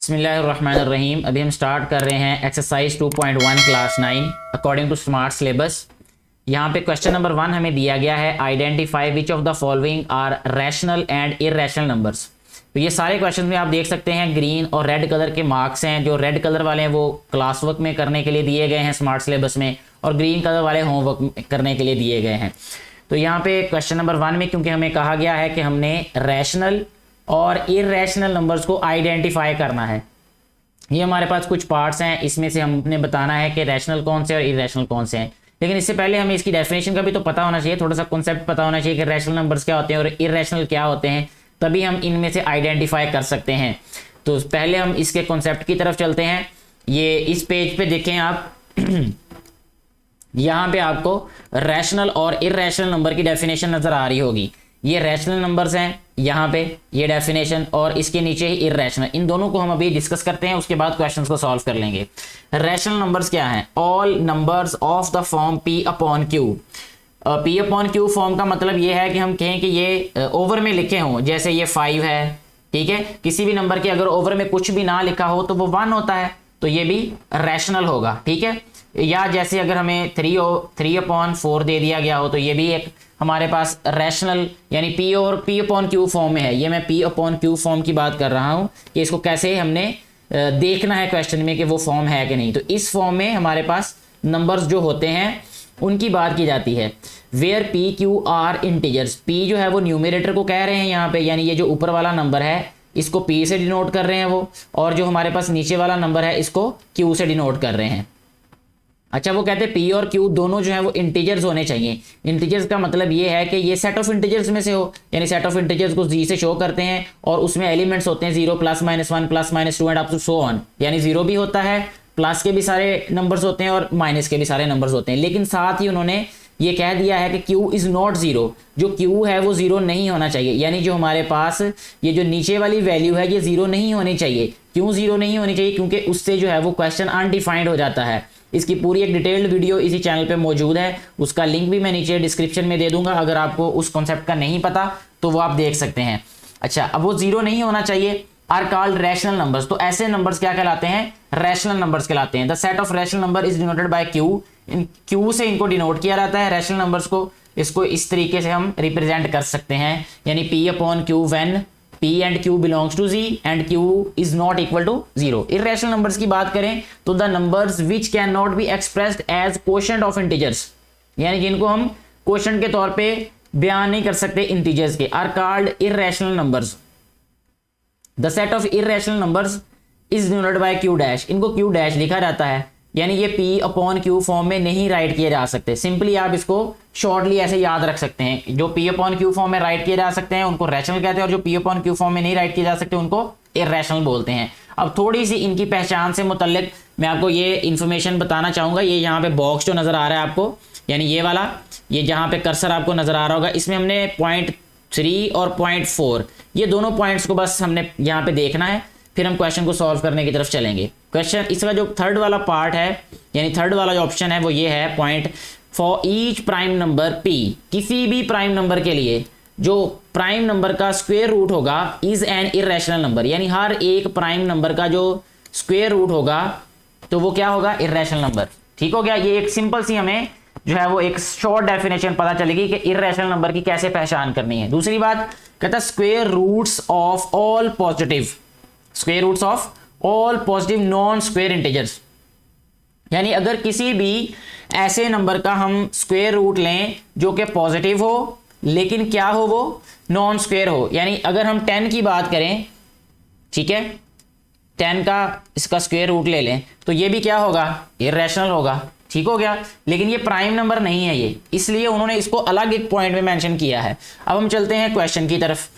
बिस्मिल्लाहिर्रहमानिर्रहीम। अभी हम स्टार्ट कर रहे हैं exercise 2.1 class 9 according to smart syllabus. यहाँ पे क्वेश्चन नंबर 1 हमें दिया गया है, identify which of the following are rational and irrational numbers. तो ये सारे क्वेश्चन में आप देख सकते हैं ग्रीन और रेड कलर के मार्क्स हैं। जो रेड कलर वाले हैं वो क्लास वर्क में करने के लिए दिए गए हैं स्मार्ट सिलेबस में, और ग्रीन कलर वाले होमवर्क करने के लिए दिए गए हैं। तो यहाँ पे क्वेश्चन नंबर 1 में क्योंकि हमें कहा गया है कि हमने रैशनल और इर्रेशनल नंबर्स को आइडेंटिफाई करना है। ये हमारे पास कुछ पार्ट्स हैं, इसमें से हमने बताना है कि रैशनल कौन से और इर्रेशनल कौन से हैं। लेकिन इससे पहले हमें इसकी डेफिनेशन का भी तो पता होना चाहिए, थोड़ा सा कॉन्सेप्ट पता होना चाहिए कि रैशनल नंबर्स क्या होते हैं और इर्रेशनल क्या होते हैं, तभी हम इनमें से आइडेंटिफाई कर सकते हैं। तो पहले हम इसके कॉन्सेप्ट की तरफ चलते हैं। ये इस पेज पे देखें आप यहाँ पे आपको रैशनल और इर्रेशनल नंबर की डेफिनेशन नजर आ रही होगी। ये रैशनल नंबर्स हैं यहाँ पे, ये डेफिनेशन, और इसके नीचे ही इर्रेशनल। इन दोनों को हम अभी डिस्कस करते हैं, उसके बाद क्वेश्चंस को सॉल्व कर लेंगे। रैशनल नंबर्स क्या हैं? All numbers of the form P upon Q. P upon Q form का मतलब ये है कि हम कहें कि ये ओवर में लिखे हों, जैसे ये 5 है, ठीक है। किसी भी नंबर के अगर ओवर में कुछ भी ना लिखा हो तो वो 1 होता है, तो ये भी रैशनल होगा, ठीक है। या जैसे अगर हमें 3/4 दे दिया गया हो तो ये भी एक हमारे पास रैशनल यानी पी और पी अपॉन क्यू फॉर्म में है। ये मैं पी अपॉन क्यू फॉर्म की बात कर रहा हूँ कि इसको कैसे हमने देखना है क्वेश्चन में कि वो फॉर्म है कि नहीं। तो इस फॉर्म में हमारे पास नंबर्स जो होते हैं उनकी बात की जाती है। Where p q are integers. P जो है वो न्यूमरेटर को कह रहे हैं यहाँ पे, यानी ये जो ऊपर वाला नंबर है इसको पी से डिनोट कर रहे हैं वो, और जो हमारे पास नीचे वाला नंबर है इसको क्यू से डिनोट कर रहे हैं। अच्छा, वो कहते हैं पी और क्यू दोनों जो है वो इंटीजर्स होने चाहिए। इंटीजर्स का मतलब ये है कि ये सेट ऑफ इंटीजर्स में से हो, यानी सेट ऑफ इंटीजर्स को जी से शो करते हैं और उसमें एलिमेंट्स होते हैं 0 +-1 +-2 and up to so on. यानी 0 भी होता है, प्लस के भी सारे नंबर्स होते हैं और माइनस के भी सारे नंबर्स होते हैं। लेकिन साथ ही उन्होंने ये कह दिया है कि क्यू इज नॉट 0। जो क्यू है वो 0 नहीं होना चाहिए, यानी जो हमारे पास ये जो नीचे वाली वैल्यू है ये 0 नहीं होनी चाहिए। क्यों 0 नहीं होनी चाहिए? क्योंकि उससे जो है वो क्वेश्चन अनडिफाइंड हो जाता है। इसकी पूरी एक डिटेल्ड वीडियो इसी चैनल पे मौजूद है, उसका लिंक भी मैं नीचे डिस्क्रिप्शन में दे दूंगा। अगर आपको उस कॉन्सेप्ट का नहीं पता तो वो आप देख सकते हैं। अच्छा, अब वो 0 नहीं होना चाहिए। Are called rational numbers. तो ऐसे नंबर्स क्या कहलाते हैं? रैशनल नंबर्स कहलाते हैं। The set of rational number is denoted by Q. In Q से इनको डिनोट किया जाता है रैशनल नंबर्स को। इसको इस तरीके से हम रिप्रेजेंट कर सकते हैं, यानी P upon Q when P and Q belongs to Z and Q is not equal to 0। irrational numbers की बात करें तो the numbers which cannot be expressed as quotient of integers, यानी जिनको हम क्वोशंट के तौर पे बयान नहीं कर सकते इंटीजर्स के, are called irrational numbers। the set of irrational numbers is denoted by Q dash। इनको Q dash लिखा जाता है, यानी ये P अपॉन Q फॉर्म में नहीं राइट किए जा सकते। सिंपली आप इसको शॉर्टली ऐसे याद रख सकते हैं, जो P अपॉन Q फॉर्म में राइट किए जा सकते हैं उनको रैशनल कहते हैं, और जो P अपॉन Q फॉर्म में नहीं राइट किए जा सकते उनको इर्रेशनल बोलते हैं। अब थोड़ी सी इनकी पहचान से मुतल्लिक मैं आपको ये इन्फॉर्मेशन बताना चाहूँगा। ये यहाँ पे बॉक्स जो नज़र आ रहा है आपको, यानी ये वाला, ये जहाँ पे कर्सर आपको नज़र आ रहा होगा, इसमें हमने 0.3 और 0.4 ये दोनों पॉइंट्स को बस हमने यहाँ पे देखना है, फिर हम क्वेश्चन को सॉल्व करने की तरफ चलेंगे। क्वेश्चन इसका जो थर्ड वाला पार्ट है, यानी थर्ड वाला जो ऑप्शन है वो ये है, point for each prime number p। किसी भी प्राइम नंबर के लिए जो प्राइम नंबर का स्क्वायर रूट होगा इज एन इर्रेशनल नंबर, यानी हर एक प्राइम नंबर का जो स्क्वायर रूट होगा तो वो क्या होगा? Irrational number. ठीक हो गया। ये एक सिंपल सी हमें जो है वो एक शॉर्ट डेफिनेशन पता चलेगी कि इर्रेशनल नंबर की कैसे पहचान करनी है। दूसरी बात कहता है square roots of all positive, square roots of all positive non square integers, यानी अगर किसी भी ऐसे नंबर का हम स्क्वायर रूट लें जो कि पॉजिटिव हो लेकिन क्या हो? वो नॉन स्क्वायर हो। यानी अगर हम 10 की बात करें, ठीक है, 10 का इसका स्क्वायर रूट ले लें तो ये भी क्या होगा? इर्रेशनल होगा। ठीक हो गया। लेकिन ये प्राइम नंबर नहीं है ये, इसलिए उन्होंने इसको अलग एक पॉइंट में मेंशन किया है। अब हम चलते हैं क्वेश्चन की तरफ,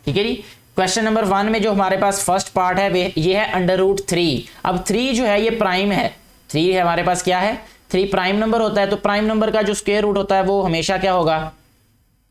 ठीक है जी। क्वेश्चन नंबर 1 में जो हमारे पास फर्स्ट पार्ट है ये है √3। अब 3 जो है ये प्राइम है, 3 है हमारे पास, क्या है? 3 प्राइम नंबर होता है, तो प्राइम नंबर का जो स्क्वायर रूट होता है वो हमेशा क्या होगा?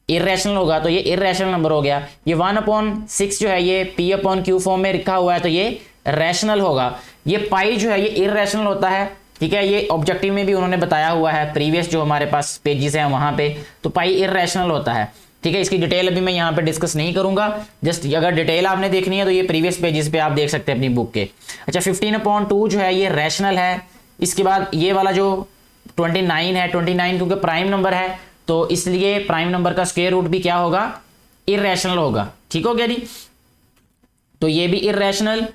इर्रेशनल होगा, तो ये इर्रेशनल नंबर हो गया। ये 1/6 जो है ये P अपॉन Q फॉर्म में लिखा हुआ है तो ये रैशनल होगा। ये पाई जो है ये इर्रेशनल होता है, ठीक है, ये ऑब्जेक्टिव में भी उन्होंने बताया हुआ है, प्रीवियस जो हमारे पास पेजेस हैं वहां पे, तो पाई इर्रेशनल होता है। ठीक है, इसकी डिटेल अभी मैं यहाँ पे डिस्कस नहीं करूंगा, जस्ट अगर डिटेल आपने देखनी है तो ये प्रीवियस पेजेस पे आप देख सकते हैं अपनी बुक के। अच्छा 15/2 जो है ये रैशनल है। इसके बाद ये वाला जो 29 है, 29 क्योंकि प्राइम नंबर है तो इसलिए प्राइम नंबर का स्क्वायर रूट भी क्या होगा, इररेशनल होगा। ठीक हो गया जी, तो ये भी इररेशनल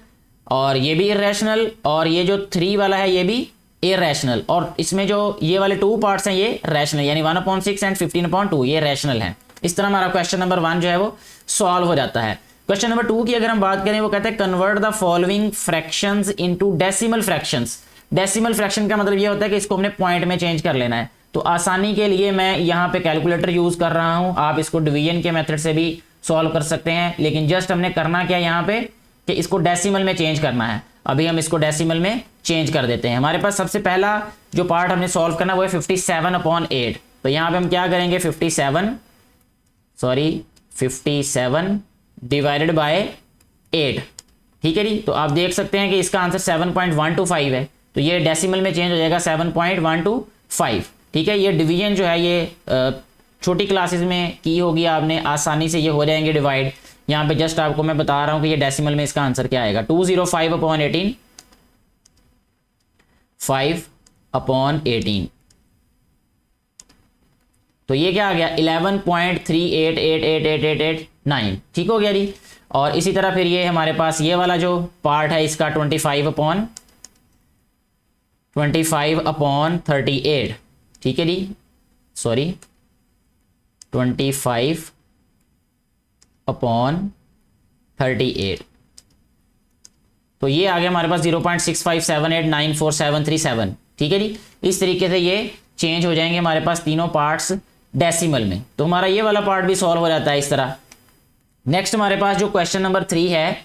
और ये भी इररेशनल और ये जो 3 वाला है ये भी इररेशनल, और इसमें जो ये वाले 2 पार्ट्स हैं ये रैशनल, यानी 1/6 एंड 15/2 ये रैशनल है। इस तरह हमारा क्वेश्चन नंबर 1 जो है वो सॉल्व हो जाता है। क्वेश्चन नंबर 2 की अगर हम बात करें, वो कहते हैं convert the following fractions into decimal fractions. Decimal fraction का मतलब ये होता है कि इसको हमने पॉइंट में चेंज कर लेना है, तो आसानी के लिए मैं यहाँ पे कैलकुलेटर यूज कर रहा हूँ। आप इसको डिवीजन के मेथड से भी सॉल्व कर सकते हैं, लेकिन जस्ट हमने करना क्या यहाँ पे कि इसको डेसिमल में चेंज करना है। अभी हम इसको डेसिमल में चेंज कर देते हैं। हमारे पास सबसे पहला जो पार्ट हमने सॉल्व करना वो है 57/8। तो यहाँ पे हम क्या करेंगे, 57 डिवाइडेड बाय 8। ठीक है जी, तो आप देख सकते हैं कि इसका आंसर 7.125 है, तो ये डेसिमल में चेंज हो जाएगा 7.125। ठीक है, ये डिवीजन जो है ये छोटी क्लासेस में की होगी आपने, आसानी से ये हो जाएंगे डिवाइड। यहाँ पे जस्ट आपको मैं बता रहा हूँ कि ये डेसिमल में इसका आंसर क्या आएगा, 205/18, 5/18। तो ये क्या आ गया 11.38888889। ठीक हो गया जी। और इसी तरह फिर ये हमारे पास ये वाला जो पार्ट है इसका 25/38। ठीक है जी, सॉरी 25/38। तो ये आ गया हमारे पास 0.6578947337। ठीक है जी, इस तरीके से ये चेंज हो जाएंगे हमारे पास तीनों पार्ट्स डेसिमल में। तो हमारा ये वाला पार्ट भी सॉल्व हो जाता है इस तरह। नेक्स्ट हमारे पास जो क्वेश्चन नंबर 3 है,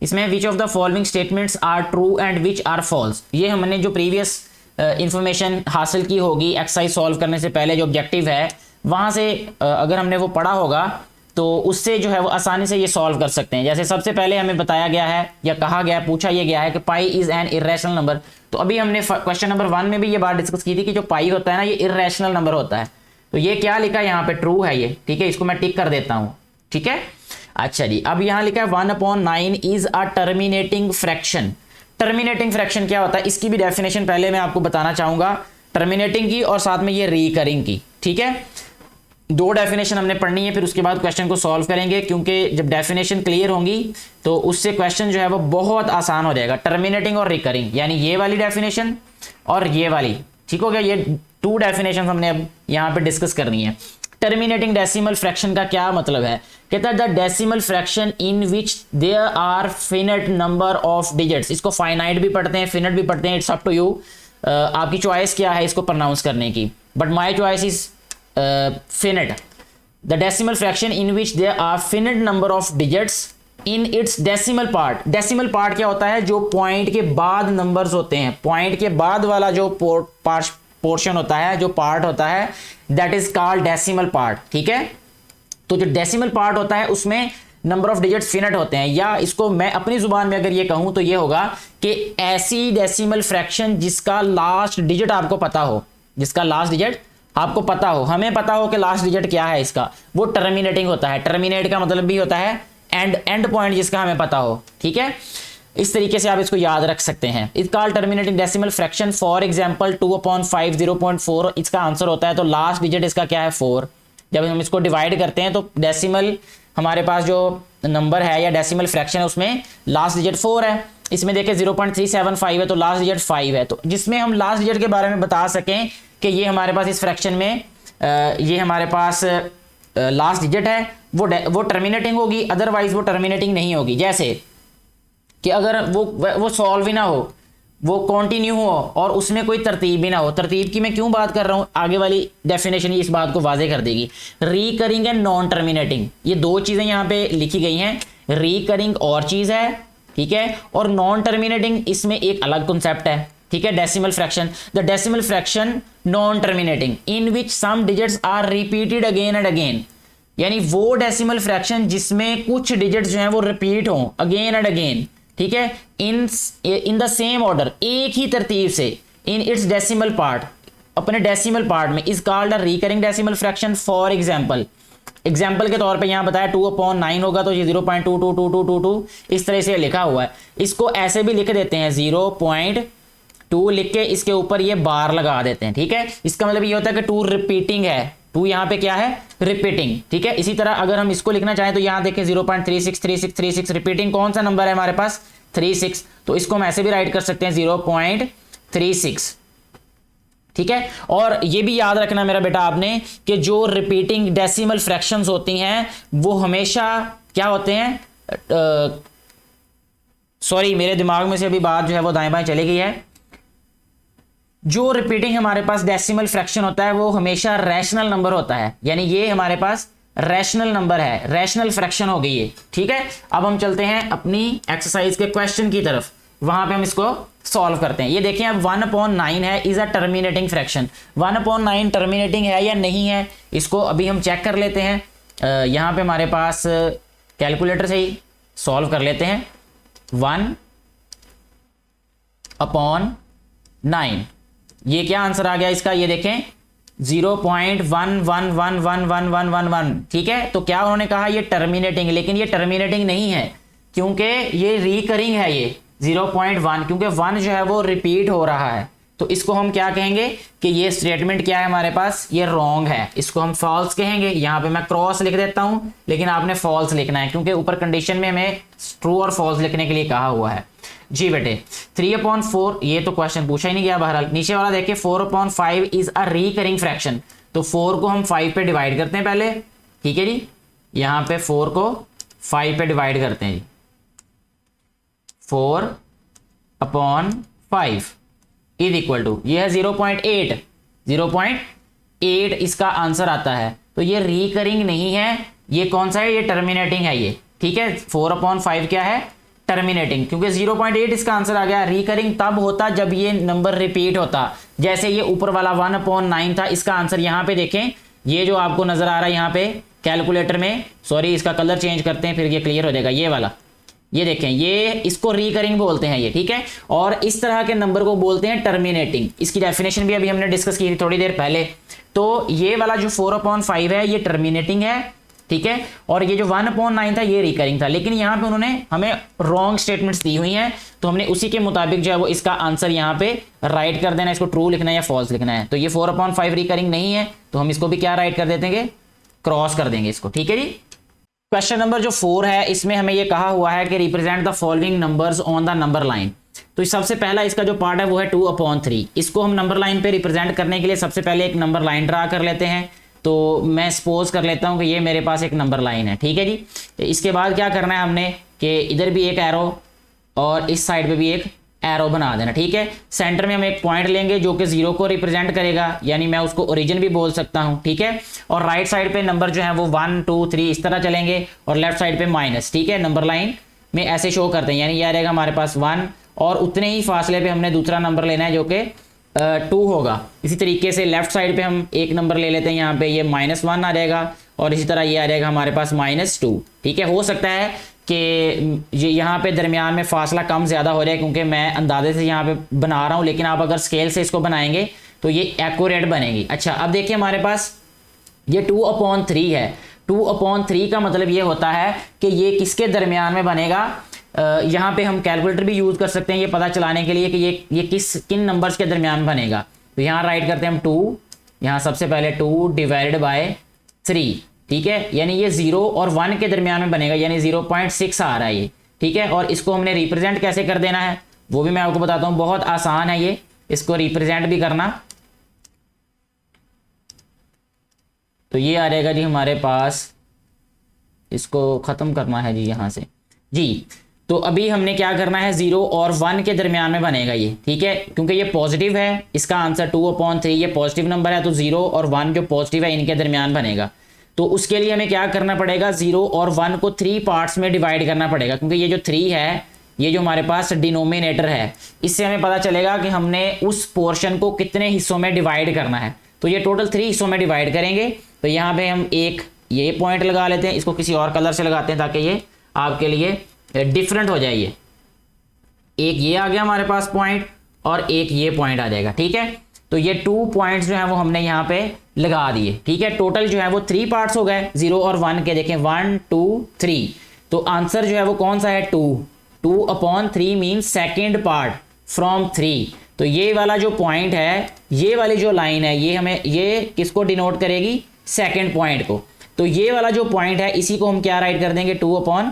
इसमें which of the following statements are true and which are false. ये हमने जो प्रीवियस इंफॉर्मेशन हासिल की होगी एक्सरसाइज सॉल्व करने से पहले, जो ऑब्जेक्टिव है वहां से अगर हमने वो पढ़ा होगा तो उससे जो है वो आसानी से ये सॉल्व कर सकते हैं। जैसे सबसे पहले हमें बताया गया है या कहा गया, पूछा ये गया है कि pi is an irrational number. तो अभी हमने क्वेश्चन नंबर 1 में भी ये बात डिस्कस की थी कि जो पाई होता है ना ये इरेशनल नंबर होता है। तो ये क्या लिखा है यहाँ पे, ट्रू है ये। ठीक है, इसको मैं टिक कर देता हूँ। ठीक है, अच्छा जी, अब यहाँ लिखा है 1/9 is a terminating fraction. Terminating fraction क्या होता है, इसकी भी डेफिनेशन पहले मैं आपको बताना चाहूंगा, टर्मिनेटिंग की और साथ में ये रिकरिंग की। ठीक है, 2 डेफिनेशन हमने पढ़नी है, फिर उसके बाद क्वेश्चन को सॉल्व करेंगे, क्योंकि जब डेफिनेशन क्लियर होंगी तो उससे क्वेश्चन जो है वो बहुत आसान हो जाएगा। टर्मिनेटिंग और रिकरिंग, यानी ये वाली डेफिनेशन और ये वाली। ठीक हो गया, ये 2 डेफिनेशन हमने अब यहाँ पे डिस्कस करनी है। टर्मिनेटिंग डेसिमल फ्रैक्शन का क्या मतलब है, कहता है the decimal fraction in which there are finite number of digits. इसको फाइनाइट भी पढ़ते हैं, फिनिट भी पढ़ते हैं, इट्स अप टू यू, आपकी चॉइस क्या है इसको प्रोनाउंस करने की, but my choice is finite। the decimal fraction in which there are finite number of digits in its decimal part। decimal part क्या होता है, जो पॉइंट के बाद नंबर्स होते हैं, पॉइंट के बाद वाला जो पोर्शन होता है, जो पार्ट होता है, that is called decimal part. ठीक है, तो जो डेसिमल पार्ट होता है उसमें नंबर ऑफ डिजिट्स फिनिट होते हैं, या इसको मैं अपनी जुबान में अगर ये कहूं तो ये होगा कि ऐसी डेसिमल फ्रैक्शन जिसका लास्ट डिजिट आपको पता हो, जिसका लास्ट डिजिट आपको पता हो, हमें पता हो कि लास्ट डिजिट क्या है इसका, वो टर्मिनेटिंग होता है। टर्मिनेट का मतलब भी होता है एंड पॉइंट जिसका हमें पता हो। ठीक है, इस तरीके से आप इसको याद रख सकते हैं। It called terminating decimal fraction. For example 2/5 0.4 इसका आंसर होता है, तो लास्ट डिजिट इसका क्या है 4। जब हम इसको डिवाइड करते हैं तो डेसिमल हमारे पास जो नंबर है या डेसिमल फ्रैक्शन है उसमें लास्ट डिजिट 4 है। इसमें देखिए 0.375 है, तो लास्ट डिजिट 5 है। तो जिसमें हम लास्ट डिजिट के बारे में बता सकें कि ये हमारे पास इस फ्रैक्शन में ये हमारे पास लास्ट डिजिट है, वो टर्मिनेटिंग होगी, अदरवाइज वो टर्मिनेटिंग नहीं होगी। जैसे कि अगर वो सॉल्व ही ना हो, वो कंटिन्यू हो और उसमें कोई तरतीब भी ना हो। तरतीब की मैं क्यों बात कर रहा हूँ, आगे वाली डेफिनेशन इस बात को वाजे कर देगी। रिकरिंग एंड नॉन टर्मिनेटिंग, ये 2 चीजें यहाँ पे लिखी गई हैं। रिकरिंग और चीज है, ठीक है, और नॉन टर्मिनेटिंग इसमें एक अलग कॉन्सेप्ट है। ठीक है, decimal fraction, the decimal fraction non terminating in which some digits are repeated again and again, यानी वो डेसिमल फ्रैक्शन जिसमें कुछ डिजिट्स जो हैं वो रिपीट हों अगेन एंड अगेन। ठीक है, इन द सेम ऑर्डर, एक ही तरतीब से, इन इट्स डेसिमल पार्ट, अपने डेसिमल पार्ट में, is called a recurring decimal fraction. For example example के तौर पे यहाँ बताया 2/9 होगा तो ये 0.222222 इस तरह से लिखा हुआ है। इसको ऐसे भी लिख देते हैं 0.2 लिख के इसके ऊपर ये बार लगा देते हैं, ठीक है। इसका मतलब ये होता है कि 2 रिपीटिंग है, 2 यहाँ पे क्या है, रिपीटिंग, ठीक है। इसी तरह अगर हम इसको लिखना चाहें तो यहाँ देखें 0.363636 रिपीटिंग कौन सा नंबर है हमारे पास, 36, तो इसको हम ऐसे भी राइट कर सकते हैं 0.36, ठीक है। और ये भी याद रखना मेरा बेटा आपने कि जो रिपीटिंग डेसिमल फ्रैक्शंस होती हैं वो हमेशा क्या होते हैं, सॉरी मेरे दिमाग में से अभी बात जो है वो दाएं बाएं चली गई है। जो रिपीटिंग हमारे पास डेसिमल फ्रैक्शन होता है वो हमेशा रैशनल नंबर होता है, यानी ये हमारे पास रैशनल नंबर है, रैशनल फ्रैक्शन हो गई है, ठीक है। अब हम चलते हैं अपनी एक्सरसाइज के क्वेश्चन की तरफ, वहां पे हम इसको सॉल्व करते हैं। ये देखिए अब 1/9 है, is a terminating fraction. 1/9 terminating है या नहीं है, इसको अभी हम चेक कर लेते हैं। यहां पे हमारे पास कैलकुलेटर से ही सॉल्व कर लेते हैं। 1/9 ये क्या आंसर आ गया इसका, ये देखें 0.11111111, ठीक है। तो क्या उन्होंने कहा ये टर्मिनेटिंग, लेकिन ये टर्मिनेटिंग नहीं है क्योंकि ये रिकरिंग है, ये 0.1 क्योंकि 1 जो है वो रिपीट हो रहा है। तो इसको हम क्या कहेंगे कि ये स्टेटमेंट क्या है हमारे पास, ये रॉन्ग है, इसको हम फॉल्स कहेंगे। यहां पे मैं क्रॉस लिख देता हूं, लेकिन आपने फॉल्स लिखना है क्योंकि ऊपर कंडीशन में हमें ट्रू और फॉल्स लिखने के लिए कहा हुआ है। जी बेटे 3/4 ये तो क्वेश्चन पूछा ही नहीं गया। बहरहाल नीचे वाला देखिए 4/5 इज अ रिकरिंग फ्रैक्शन, तो 4 को हम 5 पे डिवाइड करते हैं पहले, ठीक है जी। यहां पे 4 को 5 पे डिवाइड करते हैं जी, 4/5 इज इक्वल टू ये है 0.8, 0.8 इसका आंसर आता है। तो ये रिकरिंग नहीं है, ये कौन सा है, ये टर्मिनेटिंग है ये, ठीक है। 4/5 क्या है, टर्मिनेटिंग, क्योंकि 0.8 इसका आंसर आ गया। रिकरिंग तब होता जब ये नंबर रिपीट होता, जैसे ये ऊपर वाला 1/9 था, इसका आंसर यहाँ पे देखें, ये जो आपको नजर आ रहा है यहाँ पे कैलकुलेटर में, सॉरी इसका कलर चेंज करते हैं फिर ये क्लियर हो जाएगा, ये वाला, ये देखें, ये इसको रिकरिंग बोलते हैं ये, ठीक है। और इस तरह के नंबर को बोलते हैं टर्मिनेटिंग। इसकी डेफिनेशन भी अभी हमने डिस्कस की थी थोड़ी देर पहले। तो ये वाला जो 4/5 है ये टर्मिनेटिंग है, ठीक है। और ये जो 1/9 था ये रिकरिंग था, लेकिन यहाँ पे उन्होंने हमें रॉन्ग स्टेटमेंट्स दी हुई हैं, तो हमने उसी के मुताबिक जो है वो इसका आंसर यहाँ पे राइट कर देना, इसको ट्रू लिखना है या फॉल्स लिखना है। तो ये 4/5 रिकरिंग नहीं है, तो हम इसको भी क्या राइट कर देते हैं, क्रॉस कर देंगे इसको, ठीक है जी। क्वेश्चन नंबर जो 4 है इसमें हमें ये कहा हुआ है कि represent the following numbers on the number line. तो सबसे पहला इसका जो पार्ट है वो है 2/3। इसको हम नंबर लाइन पे रिप्रेजेंट करने के लिए सबसे पहले एक नंबर लाइन ड्रा कर लेते हैं। तो मैं सपोज कर लेता हूं कि ये मेरे पास एक नंबर लाइन है, ठीक है जी। तो इसके बाद क्या करना है हमने कि इधर भी एक एरो और इस साइड पे भी एक एरो बना देना, ठीक है। सेंटर में हम एक पॉइंट लेंगे जो कि 0 को रिप्रेजेंट करेगा, यानी मैं उसको ओरिजिन भी बोल सकता हूं, ठीक है। और राइट साइड पे नंबर जो है वो 1 2 3 इस तरह चलेंगे, और लेफ्ट साइड पे माइनस, ठीक है। नंबर लाइन में ऐसे शो करते हैं, यानी यह रहेगा हमारे पास 1, और उतने ही फासले पे हमने दूसरा नंबर लेना है जो कि 2 होगा। इसी तरीके से लेफ्ट साइड पे हम एक नंबर ले लेते हैं, यहाँ पे ये -1 आ जाएगा, और इसी तरह ये आ जाएगा हमारे पास -2, ठीक है। हो सकता है कि ये यहाँ पे दरमियान में फासला कम ज़्यादा हो जाए क्योंकि मैं अंदाजे से यहाँ पे बना रहा हूँ, लेकिन आप अगर स्केल से इसको बनाएंगे तो ये एक्यूरेट बनेगी। अच्छा अब देखिए हमारे पास ये 2/3 है। 2/3 का मतलब ये होता है कि ये किसके दरमियान में बनेगा। यहाँ पे हम कैलकुलेटर भी यूज़ कर सकते हैं ये पता चलाने के लिए कि ये किन नंबर्स के दरमियान बनेगा। तो यहाँ राइट करते हैं हम 2, यहाँ सबसे पहले 2 डिवाइडेड बाय 3, ठीक है। यानी ये 0 और 1 के दरमियान में बनेगा, यानी 0.6 आ रहा है ये, ठीक है। और इसको हमने रिप्रेजेंट कैसे कर देना है वो भी मैं आपको बताता हूँ, बहुत आसान है ये इसको रिप्रेजेंट भी करना। तो ये आ जाएगा जी हमारे पास, इसको ख़त्म करना है जी यहाँ से जी। तो अभी हमने क्या करना है, 0 और 1 के दरमियान में बनेगा ये, ठीक है, क्योंकि ये पॉजिटिव है। इसका आंसर 2/3 ये पॉजिटिव नंबर है, तो 0 और 1 जो पॉजिटिव है इनके दरमियान बनेगा। तो उसके लिए हमें क्या करना पड़ेगा, 0 और 1 को 3 पार्ट्स में डिवाइड करना पड़ेगा, क्योंकि ये जो 3 है ये जो हमारे पास डिनोमिनेटर है, इससे हमें पता चलेगा कि हमने उस पोर्शन को कितने हिस्सों में डिवाइड करना है। तो ये टोटल 3 हिस्सों में डिवाइड करेंगे। तो यहाँ पे हम एक ये पॉइंट लगा लेते हैं, इसको किसी और कलर से लगाते हैं ताकि ये आपके लिए डिफरेंट हो जाए। ये एक ये आ गया हमारे पास पॉइंट, और एक ये पॉइंट आ जाएगा, ठीक है। तो ये 2 पॉइंट्स जो है वो हमने यहाँ पे लगा दिए, ठीक है। टोटल जो है वो 3 पार्ट्स हो गए 0 और 1 के, देखें 1 2 3, तो आंसर जो है वो कौन सा है 2, 2/3 मीन्स सेकेंड पार्ट फ्रॉम 3। तो ये वाला जो पॉइंट है, ये वाली जो लाइन है, ये हमें, ये किसको डिनोट करेगी, सेकेंड पॉइंट को। तो ये वाला जो पॉइंट है इसी को हम क्या राइट कर देंगे 2/3,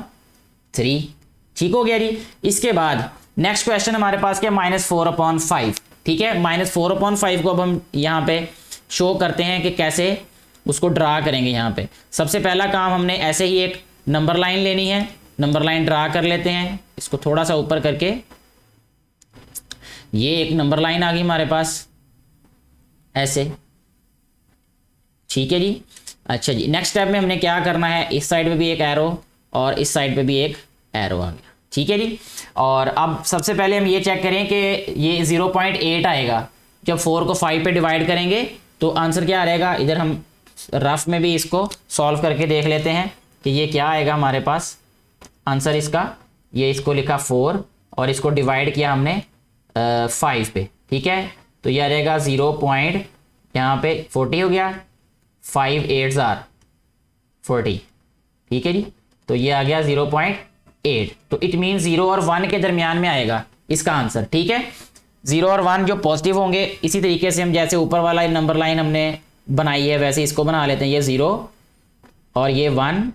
ठीक हो गया जी। इसके बाद नेक्स्ट क्वेश्चन हमारे पास क्या, -4/5, ठीक है। -4/5 को अब हम यहाँ पे शो करते हैं कि कैसे उसको ड्रा करेंगे। यहाँ पे सबसे पहला काम हमने ऐसे ही एक नंबर लाइन लेनी है, नंबर लाइन ड्रा कर लेते हैं, इसको थोड़ा सा ऊपर करके, ये एक नंबर लाइन आ गई हमारे पास ऐसे, ठीक है जी। अच्छा जी, नेक्स्ट स्टेप में हमने क्या करना है, इस साइड पे भी एक एरो और इस साइड पे भी एक एरो आ गया, ठीक है जी। और अब सबसे पहले हम ये चेक करें कि ये 0.8 आएगा, जब 4 को 5 पे डिवाइड करेंगे तो आंसर क्या आ रहेगा। इधर हम रफ में भी इसको सॉल्व करके देख लेते हैं कि ये क्या आएगा हमारे पास आंसर इसका। ये इसको लिखा 4 और इसको डिवाइड किया हमने 5 पे, ठीक है। तो ये आ जाएगा 0. यहाँ पे 40 हो गया, 5 8 40, ठीक है जी। तो ये आ गया 0.8, तो इट मीन 0 और 1 के दरमियान में आएगा इसका आंसर, ठीक है। 0 और 1 जो पॉजिटिव होंगे, इसी तरीके से हम जैसे ऊपर वाला नंबर लाइन हमने बनाई है वैसे इसको बना लेते हैं। ये 0 और ये 1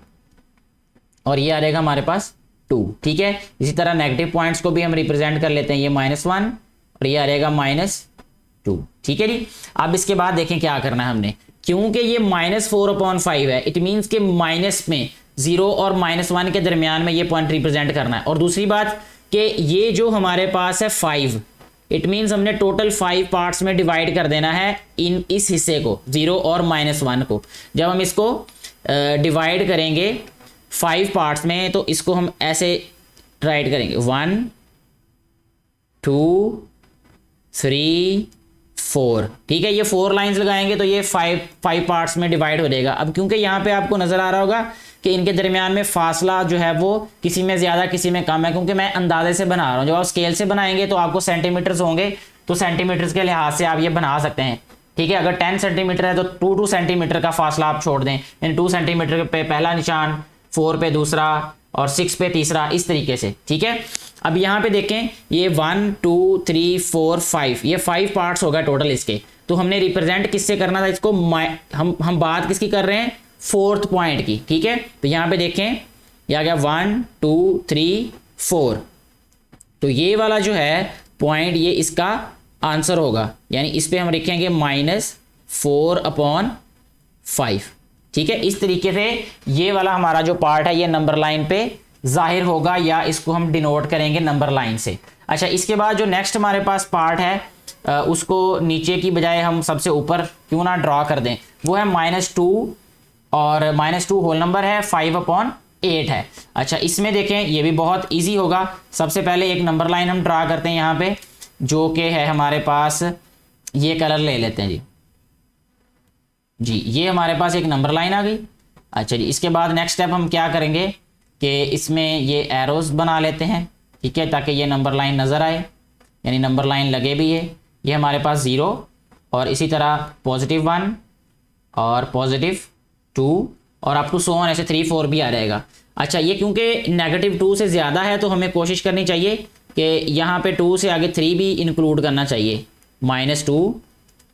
और ये आ जाएगा हमारे पास 2, ठीक है। इसी तरह नेगेटिव पॉइंट्स को भी हम रिप्रेजेंट कर लेते हैं, ये -1 और ये आ जाएगा -2, ठीक है जी। अब इसके बाद देखें क्या करना है हमने, क्योंकि ये -4/5 है, इट मीन्स के माइनस में 0 और -1 के दरमियान में ये पॉइंट रिप्रेजेंट करना है। और दूसरी बात कि ये जो हमारे पास है 5, इट मीन्स हमने टोटल 5 पार्ट्स में डिवाइड कर देना है इन इस हिस्से को, 0 और -1 को। जब हम इसको डिवाइड करेंगे 5 पार्ट्स में तो इसको हम ऐसे राइट करेंगे 1 2 3 4, ठीक है। ये 4 लाइंस लगाएंगे तो ये 5 पार्ट्स में डिवाइड हो जाएगा। अब क्योंकि यहाँ पे आपको नजर आ रहा होगा कि इनके दरमियान में फासला जो है वो किसी में ज़्यादा किसी में कम है, क्योंकि मैं अंदाजे से बना रहा हूँ। जब आप स्केल से बनाएंगे तो आपको सेंटीमीटर्स होंगे, तो सेंटीमीटर्स के लिहाज से आप ये बना सकते हैं, ठीक है। अगर 10 सेंटीमीटर है तो 2 सेंटीमीटर का फासला आप छोड़ दें, यानी 2 सेंटीमीटर पे पहला निशान, 4 पे दूसरा और 6 पे तीसरा, इस तरीके से, ठीक है। अब यहाँ पे देखें ये 1 2 3 4 5, ये 5 पार्ट्स हो गए टोटल इसके। तो हमने रिप्रेजेंट किससे करना था इसको, हम बात किसकी कर रहे हैं, 4th पॉइंट की, ठीक है। तो यहाँ पे देखें ये आ गया 1 2 3 4, तो ये वाला जो है पॉइंट ये इसका आंसर होगा, यानी इस पे हम लिखेंगे -4/5, ठीक है। इस तरीके से ये वाला हमारा जो पार्ट है ये नंबर लाइन पे जाहिर होगा, या इसको हम डिनोट करेंगे नंबर लाइन से। अच्छा, इसके बाद जो नेक्स्ट हमारे पास पार्ट है उसको नीचे की बजाय हम सबसे ऊपर क्यों ना ड्रॉ कर दें, वो है -2 और -2 होल नंबर है, 5/8 है। अच्छा, इसमें देखें ये भी बहुत इजी होगा। सबसे पहले एक नंबर लाइन हम ड्रा करते हैं यहाँ पे, जो कि है हमारे पास, ये कलर ले लेते हैं जी, ये हमारे पास एक नंबर लाइन आ गई। अच्छा जी, इसके बाद नेक्स्ट स्टेप हम क्या करेंगे कि इसमें ये एरोज बना लेते हैं, ठीक है, ताकि ये नंबर लाइन नज़र आए, यानी नंबर लाइन लगे भी है। ये हमारे पास 0 और इसी तरह +1 और +2 और अप टू सो ऑन, ऐसे 3 4 भी आ जाएगा। अच्छा, ये क्योंकि -2 से ज़्यादा है तो हमें कोशिश करनी चाहिए कि यहाँ पे 2 से आगे 3 भी इंक्लूड करना चाहिए, -2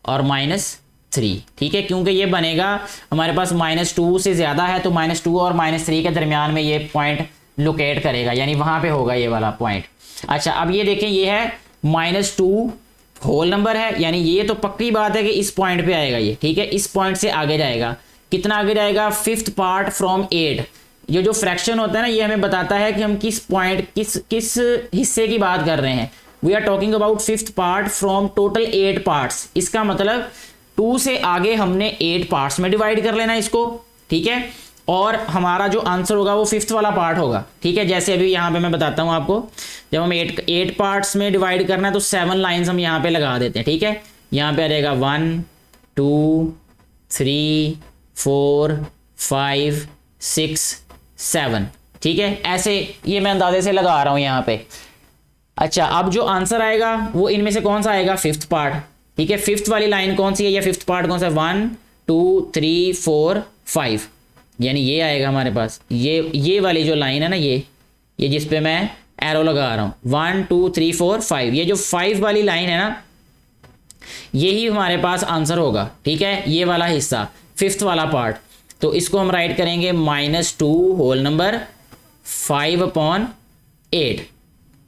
और -3, ठीक है, क्योंकि ये बनेगा हमारे पास -2 से ज़्यादा है तो -2 और -3 के दरमियान में ये पॉइंट लोकेट करेगा, यानी वहाँ पे होगा ये वाला पॉइंट। अच्छा, अब ये देखें ये है -2 होल नंबर है, यानी ये तो पक्की बात है कि इस पॉइंट पे आएगा ये, ठीक है। इस पॉइंट से आगे जाएगा, कितना आगे जाएगा, 5th पार्ट फ्रॉम 8। ये जो फ्रैक्शन होता है ना, ये हमें बताता है कि हम किस पॉइंट किस हिस्से की बात कर रहे हैं। We are talking about 5th part from total 8 parts. इसका मतलब 2 से आगे हमने 8 पार्ट्स में डिवाइड कर लेना इसको, ठीक है, और हमारा जो आंसर होगा वो 5th वाला पार्ट होगा, ठीक है। जैसे अभी यहाँ पे मैं बताता हूँ आपको, जब हम 8 पार्ट्स में डिवाइड करना है तो 7 लाइन्स हम यहाँ पे लगा देते हैं, ठीक है। यहाँ पे आ जाएगा 1 2 3 4 5 6 7, ठीक है, ऐसे ये मैं अंदाजे से लगा रहा हूँ यहाँ पे। अच्छा, अब जो आंसर आएगा वो इनमें से कौन सा आएगा, 5th पार्ट, ठीक है। 5th वाली लाइन कौन सी है या 5th पार्ट कौन सा है, 1 2 3 4 5, यानी ये आएगा हमारे पास, ये वाली जो लाइन है ना, ये जिस पे मैं एरो लगा रहा हूँ, 1 2 3 4 5, ये जो 5 वाली लाइन है ना, यही हमारे पास आंसर होगा। ठीक है, ये वाला हिस्सा, फिफ्थ वाला पार्ट। तो इसको हम राइट करेंगे -2 होल नंबर 5/8।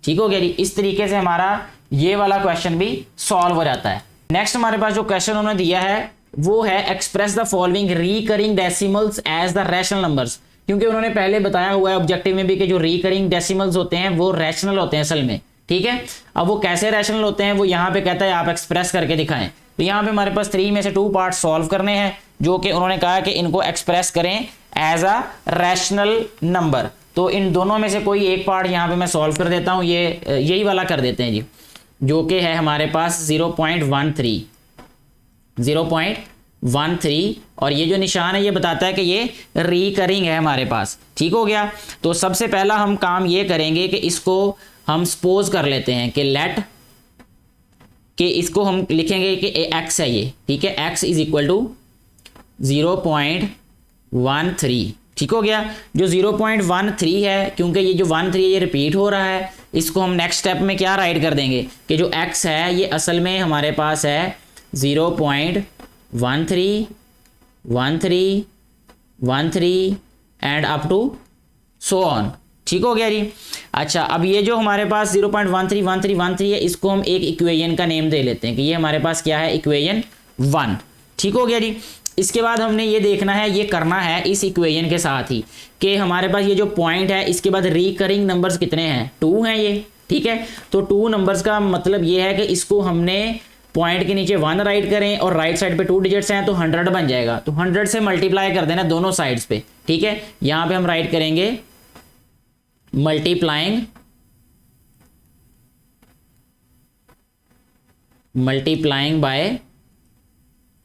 ठीक हो गया जी। इस तरीके से हमारा ये वाला क्वेश्चन भी सॉल्व हो जाता है। नेक्स्ट हमारे पास जो क्वेश्चन उन्होंने दिया है वो है express the following recurring decimals as the rational numbers. क्योंकि उन्होंने पहले बताया हुआ है ऑब्जेक्टिव में भी कि जो रिकरिंग डेसिमल्स होते हैं वो रैशनल होते हैं असल में। ठीक है, अब वो कैसे रैशनल होते हैं वो यहाँ पे कहता है आप एक्सप्रेस करके दिखाएं। तो यहाँ पे हमारे पास 3 में से 2 पार्ट सॉल्व करने हैं, जो कि उन्होंने कहा कि इनको एक्सप्रेस करें एज अ रैशनल नंबर। तो इन दोनों में से कोई एक पार्ट यहाँ पे मैं सॉल्व कर देता हूँ, ये यही वाला कर देते हैं जी, जो कि है हमारे पास 0.13 और ये जो निशान है ये बताता है कि ये रिकरिंग है हमारे पास। ठीक हो गया। तो सबसे पहला हम काम ये करेंगे कि इसको हम सपोज कर लेते हैं कि लेट कि इसको हम लिखेंगे कि x है ये। ठीक है, x इज इक्वल टू 0.13। ठीक हो गया। जो 0.13 है, क्योंकि ये जो 13 ये रिपीट हो रहा है, इसको हम नेक्स्ट स्टेप में क्या राइट कर देंगे कि जो x है ये असल में हमारे पास है 0.13 and up to so on. ठीक हो गया जी। अच्छा, अब ये जो हमारे पास 0.13 है, इसको हम एक इक्वेशन का नेम दे लेते हैं कि ये हमारे पास क्या है, इक्वेशन 1। ठीक हो गया जी। इसके बाद हमने ये देखना है, ये करना है इस इक्वेशन के साथ ही कि हमारे पास ये जो पॉइंट है इसके बाद रिकरिंग नंबर्स कितने हैं, 2 हैं ये। ठीक है, तो 2 नंबर्स का मतलब ये है कि इसको हमने पॉइंट के नीचे 1 राइट करें और राइट साइड पे 2 डिजिट्स हैं तो 100 बन जाएगा। तो 100 से मल्टीप्लाई कर देना दोनों साइड्स पे। ठीक है, यहां पे हम राइट करेंगे मल्टीप्लाइंग बाय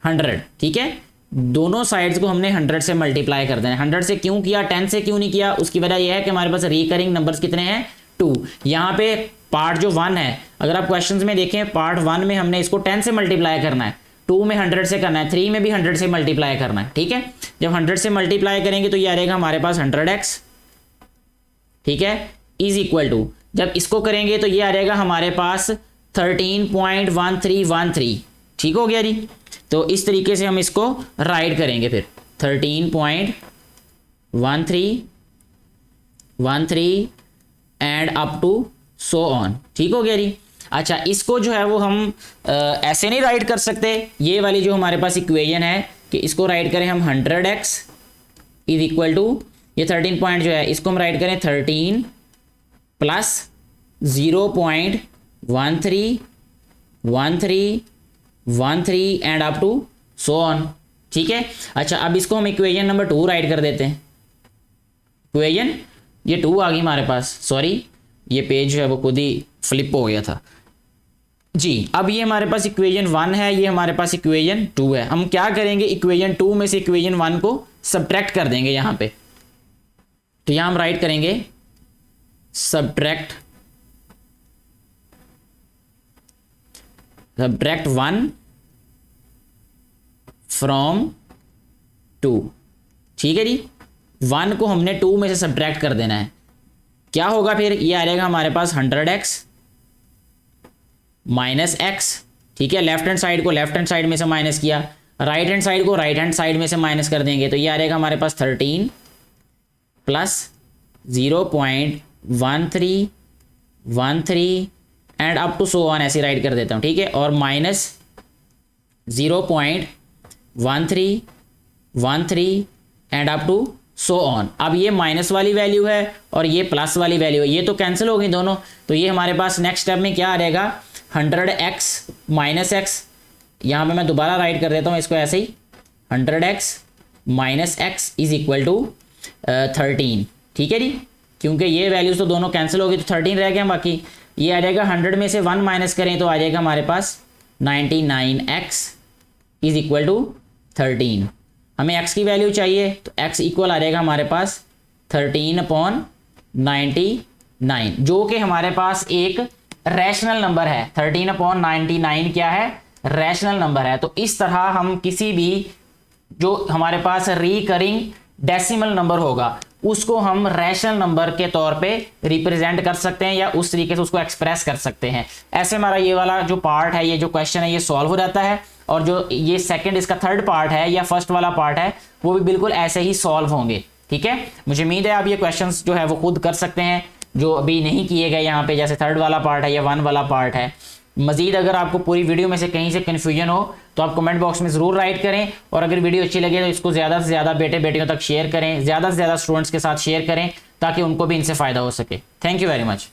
100। ठीक है, दोनों साइड्स को हमने 100 से मल्टीप्लाई कर देना है। 100 से क्यों किया, 10 से क्यों नहीं किया, उसकी वजह यह है कि हमारे पास रिकरिंग नंबर्स कितने हैं, 2। यहाँ पे पार्ट जो 1 है, अगर आप क्वेश्चंस में देखें पार्ट 1 में हमने इसको 10 से मल्टीप्लाई करना है, 2 में 100 से करना है, 3 में भी 100 से मल्टीप्लाई करना है। ठीक है, जब 100 से मल्टीप्लाई करेंगे तो ये आ जाएगा हमारे पास 100x। ठीक है, इज इक्वल टू, जब इसको करेंगे तो ये आ जाएगा हमारे पास 13.1313। ठीक हो गया जी। तो इस तरीके से हम इसको राइट करेंगे फिर 13.13 and up to so on. ठीक हो गया जी। अच्छा, इसको जो है वो हम ऐसे नहीं राइट कर सकते। ये वाली जो हमारे पास इक्वेशन है कि इसको राइट करें हम 100x इज इक्वल टू, ये 13 पॉइंट जो है इसको हम राइट करें 13 plus 0.13 and up to so on. ठीक है। अच्छा, अब इसको हम इक्वेशन नंबर 2 राइट कर देते हैं। इक्वेशन ये 2 आ गई हमारे पास, सॉरी ये पेज जो है वो खुद ही फ्लिप हो गया था जी। अब ये हमारे पास इक्वेशन 1 है, ये हमारे पास इक्वेशन 2 है। हम क्या करेंगे, इक्वेशन 2 में से इक्वेशन 1 को सब्ट्रैक्ट कर देंगे यहाँ पे। तो यहाँ हम राइट करेंगे सब्ट्रैक्ट 1 फ्रॉम 2। ठीक है जी, 1 को हमने 2 में से सब्ट्रैक्ट कर देना है। क्या होगा फिर, ये आ जाएगा हमारे पास 100x माइनस x। ठीक है, लेफ्ट हैंड साइड को लेफ्ट हैंड साइड में से माइनस किया, राइट हैंड साइड को राइट हैंड साइड में से माइनस कर देंगे, तो ये आ जाएगा हमारे पास 13 plus 0.13 and up to so on, ऐसे राइट कर देता हूँ। ठीक है, और minus 0.13 and up to so on. अब ये माइनस वाली वैल्यू है और ये प्लस वाली वैल्यू है, ये तो कैंसिल हो गई दोनों। तो ये हमारे पास नेक्स्ट स्टेप में क्या आ जाएगा, 100x माइनस x। यहाँ पे मैं दोबारा राइट कर देता हूँ इसको ऐसे ही, 100x minus x is equal to 13। ठीक है जी, क्योंकि ये वैल्यूज तो दोनों कैंसिल हो गई तो 13 रह गया बाकी। ये आ जाएगा 100 में से 1 माइनस करें तो आ जाएगा हमारे पास 99x इज इक्वल टू 13। हमें x की वैल्यू चाहिए तो x इक्वल आ जाएगा हमारे पास 13/99, जो कि हमारे पास एक रैशनल नंबर है। 13/99 क्या है, रैशनल नंबर है। तो इस तरह हम किसी भी जो हमारे पास रिकरिंग डेसिमल नंबर होगा उसको हम रैशनल नंबर के तौर पे रिप्रेजेंट कर सकते हैं या उस तरीके से उसको एक्सप्रेस कर सकते हैं। ऐसे हमारा ये वाला जो पार्ट है, ये जो क्वेश्चन है, ये सॉल्व हो जाता है। और जो ये सेकंड इसका थर्ड पार्ट है या फर्स्ट वाला पार्ट है वो भी बिल्कुल ऐसे ही सॉल्व होंगे। ठीक है, मुझे उम्मीद है आप ये क्वेश्चंस जो है वो खुद कर सकते हैं जो अभी नहीं किए गए यहाँ पे, जैसे थर्ड वाला पार्ट है या वन वाला पार्ट है। मजीद अगर आपको पूरी वीडियो में से कहीं से कन्फ्यूजन हो तो आप कमेंट बॉक्स में ज़रूर राइट करें, और अगर वीडियो अच्छी लगे तो इसको ज़्यादा से ज़्यादा बेटे बेटियों तक शेयर करें, ज़्यादा से ज़्यादा स्टूडेंट्स के साथ शेयर करें ताकि उनको भी इनसे फ़ायदा हो सके। Thank you very much.